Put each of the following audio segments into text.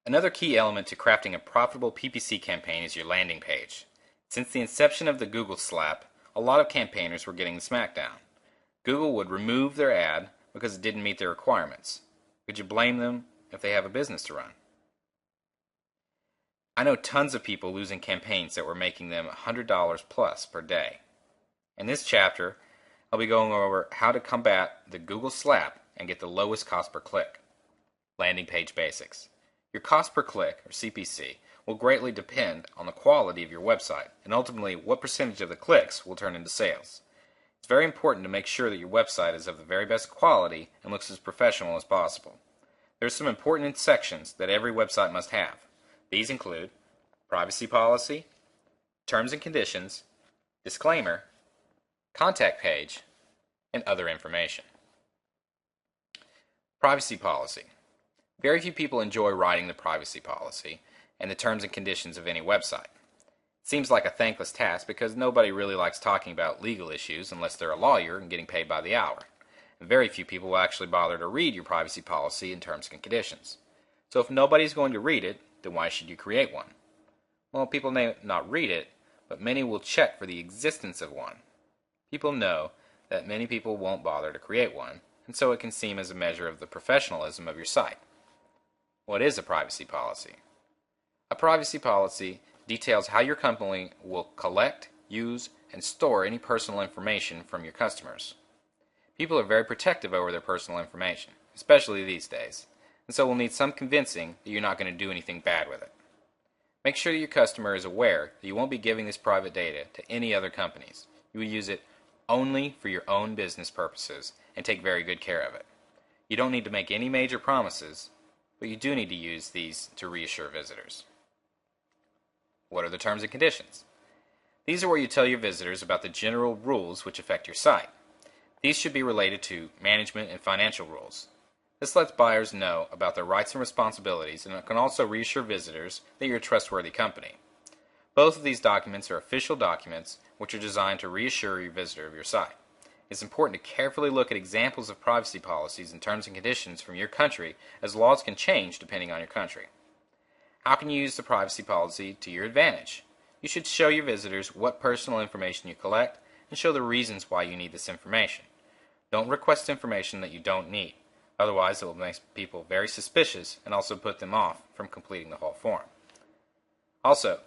Another key element to crafting a profitable PPC campaign is your landing page. Since the inception of the Google slap, a lot of campaigners were getting the smackdown. Google would remove their ad because it didn't meet their requirements. Could you blame them if they have a business to run? I know tons of people losing campaigns that were making them $100 plus per day. In this chapter, I'll be going over how to combat the Google slap and get the lowest cost per click. Landing page basics. Your cost per click, or CPC, will greatly depend on the quality of your website and ultimately what percentage of the clicks will turn into sales. It's very important to make sure that your website is of the very best quality and looks as professional as possible. There are some important sections that every website must have. These include privacy policy, terms and conditions, disclaimer, contact page, and other information. Privacy policy. Very few people enjoy writing the privacy policy and the terms and conditions of any website. It seems like a thankless task because nobody really likes talking about legal issues unless they're a lawyer and getting paid by the hour. And very few people will actually bother to read your privacy policy and terms and conditions. So if nobody's going to read it, then why should you create one? Well, people may not read it, but many will check for the existence of one. People know that many people won't bother to create one, and so it can seem as a measure of the professionalism of your site. What is a privacy policy? A privacy policy details how your company will collect, use, and store any personal information from your customers. People are very protective over their personal information, especially these days, and so will need some convincing that you're not going to do anything bad with it. Make sure that your customer is aware that you won't be giving this private data to any other companies. You will use it only for your own business purposes and take very good care of it. You don't need to make any major promises, but you do need to use these to reassure visitors. What are the terms and conditions? These are where you tell your visitors about the general rules which affect your site. These should be related to management and financial rules. This lets buyers know about their rights and responsibilities, and it can also reassure visitors that you're a trustworthy company. Both of these documents are official documents which are designed to reassure your visitor of your site. It's important to carefully look at examples of privacy policies and terms and conditions from your country, as laws can change depending on your country. How can you use the privacy policy to your advantage? You should show your visitors what personal information you collect and show the reasons why you need this information. Don't request information that you don't need. Otherwise, it will make people very suspicious and also put them off from completing the whole form. Also,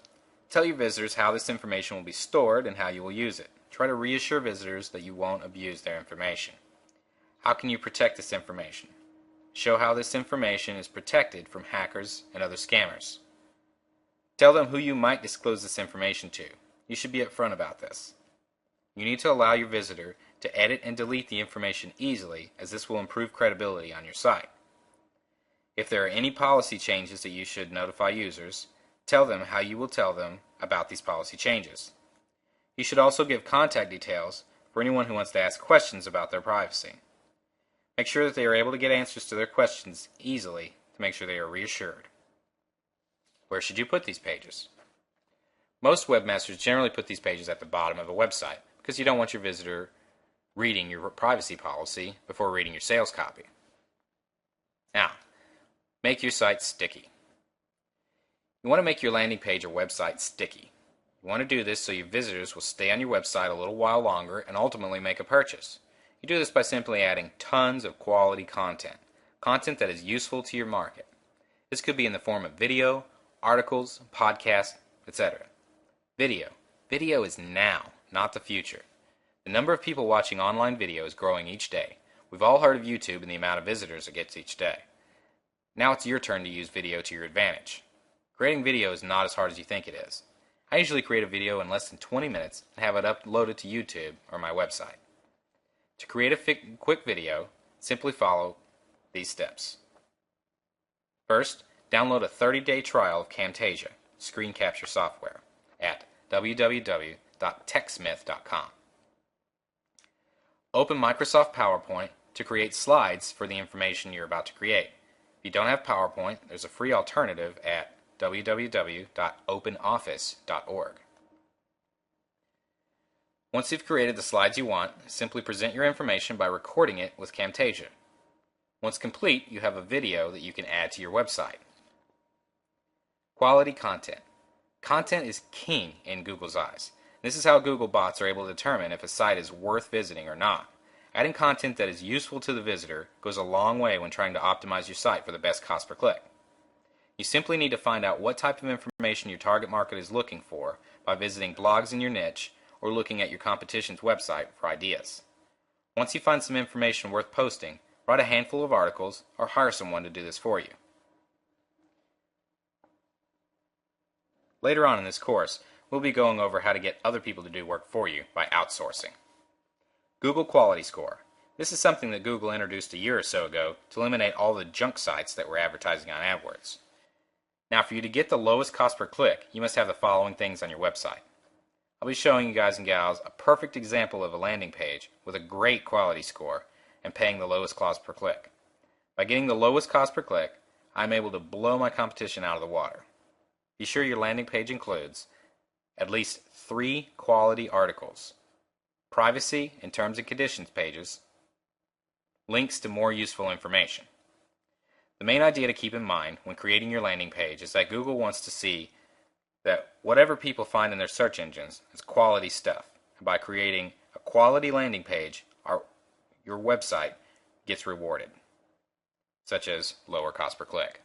tell your visitors how this information will be stored and how you will use it. Try to reassure visitors that you won't abuse their information. How can you protect this information? Show how this information is protected from hackers and other scammers. Tell them who you might disclose this information to. You should be upfront about this. You need to allow your visitor to edit and delete the information easily, as this will improve credibility on your site. If there are any policy changes that you should notify users, tell them how you will tell them about these policy changes. You should also give contact details for anyone who wants to ask questions about their privacy. Make sure that they are able to get answers to their questions easily to make sure they are reassured. Where should you put these pages? Most webmasters generally put these pages at the bottom of a website because you don't want your visitor reading your privacy policy before reading your sales copy. Now, make your site sticky. You want to make your landing page or website sticky. You want to do this so your visitors will stay on your website a little while longer and ultimately make a purchase. You do this by simply adding tons of quality content that is useful to your market. This could be in the form of video, articles, podcasts, etc. Video. Video is now, not the future. The number of people watching online video is growing each day. We've all heard of YouTube and the amount of visitors it gets each day. Now it's your turn to use video to your advantage. Creating video is not as hard as you think it is. I usually create a video in less than 20 minutes and have it uploaded to YouTube or my website. To create a quick video, simply follow these steps. First, download a 30-day trial of Camtasia, screen capture software, at www.techsmith.com. Open Microsoft PowerPoint to create slides for the information you're about to create. If you don't have PowerPoint, there's a free alternative at www.openoffice.org. Once you've created the slides you want, simply present your information by recording it with Camtasia. Once complete, you have a video that you can add to your website. Quality content. Content is king in Google's eyes. This is how Google bots are able to determine if a site is worth visiting or not. Adding content that is useful to the visitor goes a long way when trying to optimize your site for the best cost per click. You simply need to find out what type of information your target market is looking for by visiting blogs in your niche or looking at your competition's website for ideas. Once you find some information worth posting, write a handful of articles or hire someone to do this for you. Later on in this course, we'll be going over how to get other people to do work for you by outsourcing. Google Quality Score. This is something that Google introduced a year or so ago to eliminate all the junk sites that were advertising on AdWords. Now, for you to get the lowest cost per click, you must have the following things on your website. I'll be showing you guys and gals a perfect example of a landing page with a great quality score and paying the lowest cost per click. By getting the lowest cost per click, I'm able to blow my competition out of the water. Be sure your landing page includes at least 3 quality articles, privacy and terms and conditions pages, links to more useful information. The main idea to keep in mind when creating your landing page is that Google wants to see that whatever people find in their search engines is quality stuff. And by creating a quality landing page, your website gets rewarded, such as lower cost per click.